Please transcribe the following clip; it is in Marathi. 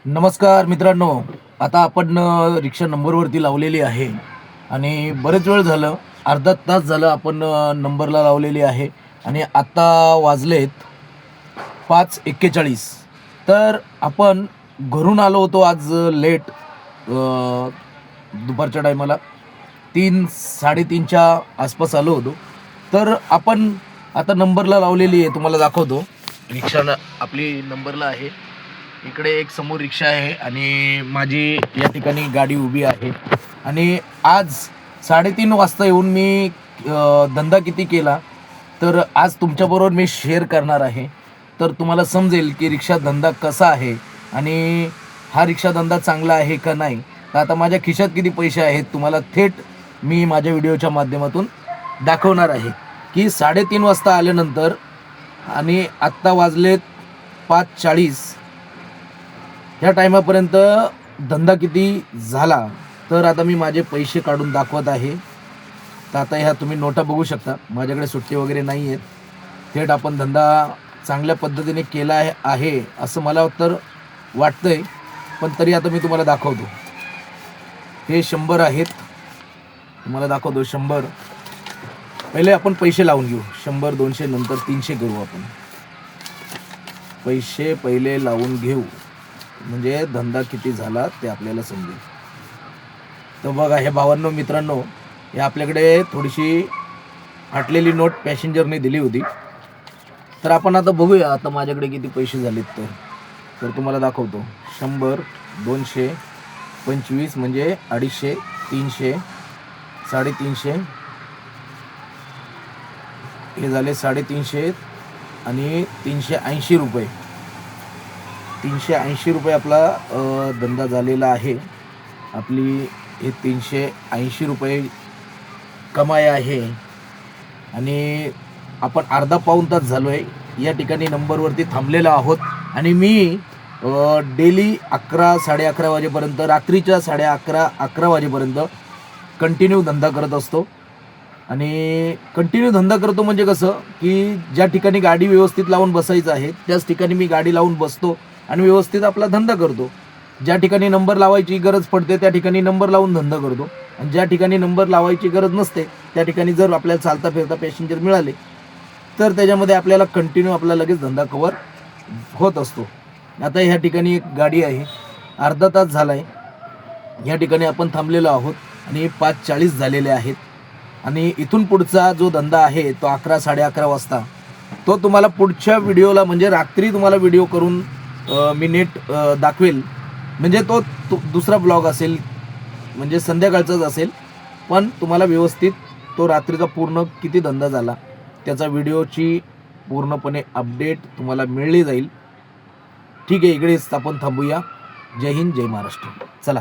नमस्कार मित्रांनो. आता आपण रिक्षा नंबरवरती लावलेली आहे आणि बरेच वेळ झालं, अर्धा तास झालं आपण नंबरला लावलेली आहे आणि आता वाजलेत 5:41. तर आपण घरून आलो होतो आज लेट, दुपारच्या टायमाला 3-3:30च्या आसपास आलो होतो. तर आपण आता नंबरला लावलेली आहे, तुम्हाला दाखवतो. रिक्षाला आपली नंबरला आहे. इकडे एक समोर रिक्षा आहे आणि माझी या ठिकाणी गाडी उभी आहे आणि आज 3:30 वाजता येऊन मी धंदा किती केला तर आज तुमच्याबरोबर मी शेअर करणार आहे. तर तुम्हाला समजेल की रिक्षा धंदा कसा आहे आणि हा रिक्षा धंदा चांगला आहे का नाही. तर आता माझ्या खिशात किती पैसे आहेत तुम्हाला थेट मी माझ्या व्हिडिओच्या माध्यमातून दाखवणार आहे की 3:30 वाजता आल्यानंतर आणि आत्ता वाजलेत 5:40 ह्या टायमापर्यंत धंदा किती झाला. तर आता मी माझे पैसे काढून दाखवत आहे. तर आता ह्या तुम्ही नोटा बघू शकता, माझ्याकडे सुट्टे वगैरे नाही आहेत. थेट आपण धंदा चांगल्या पद्धतीने केला आहे असं मला तर वाटतंय. पण तरी आता मी तुम्हाला दाखवतो. हे 100 आहेत, तुम्हाला दाखवतो 100. पहिले आपण पैसे लावून घेऊ. 100, 200 नंतर 300 घेऊ आपण. पैसे पहिले लावून घेऊ म्हणजे धंदा किती झाला ते आपल्याला समजेल. तर बघा हे भावांनो मित्रांनो, हे आपल्याकडे थोडीशी फाटलेली नोट पॅसेंजरने दिली होती. तर आपण आता बघूया आता माझ्याकडे किती पैसे झालेत. तर तुम्हाला दाखवतो. 100, 200, 25 म्हणजे 250, 300, 350. हे झाले 350 आणि 380 रुपये. 380 रुपये आपला धंदा झालेला आहे. आपली हे 380 रुपये कमाई आहे आणि आपण अर्धा पाऊण तास झालो आहे या ठिकाणी नंबरवरती थांबलेलो आहोत. आणि मी डेली 11, 11:30 वाजेपर्यंत, रात्रीच्या 11:30 वाजेपर्यंत कंटिन्यू धंदा करत असतो. आणि कंटिन्यू धंदा करतो म्हणजे कसं की ज्या ठिकाणी गाडी व्यवस्थित लावून बसायचं आहे त्याच ठिकाणी मी गाडी लावून बसतो आणि व्यवस्थित आपला धंदा करतो. ज्या ठिकाणी नंबर लावायची गरज पडते त्या ठिकाणी नंबर लावून धंदा करतो आणि ज्या ठिकाणी नंबर लावायची गरज नसते त्या ठिकाणी जर आपल्याला चालता फिरता पॅसेंजर मिळाले तर त्याच्यामध्ये आपल्याला कंटिन्यू आपला लगेच धंदा कवर होत असतो. आता ह्या ठिकाणी एक गाडी आहे, अर्धा तास झाला आहे ह्या ठिकाणी आपण थांबलेलो आहोत आणि 5:40 झालेले आहेत. आणि इथून पुढचा जो धंदा आहे तो 11, 11:30 वाजता, तो तुम्हाला पुढच्या व्हिडिओला म्हणजे रात्री तुम्हाला व्हिडिओ करून मी नेट दाखवेल. म्हणजे तो दुसरा ब्लॉग असेल, म्हणजे संध्याकाळचाच असेल, पण तुम्हाला व्यवस्थित तो रात्रीचा पूर्ण किती धंदा झाला त्याचा व्हिडिओची पूर्णपणे अपडेट तुम्हाला मिळली जाईल. ठीक आहे, इकडेच आपण थांबूया. जय हिंद, जय महाराष्ट्र. चला.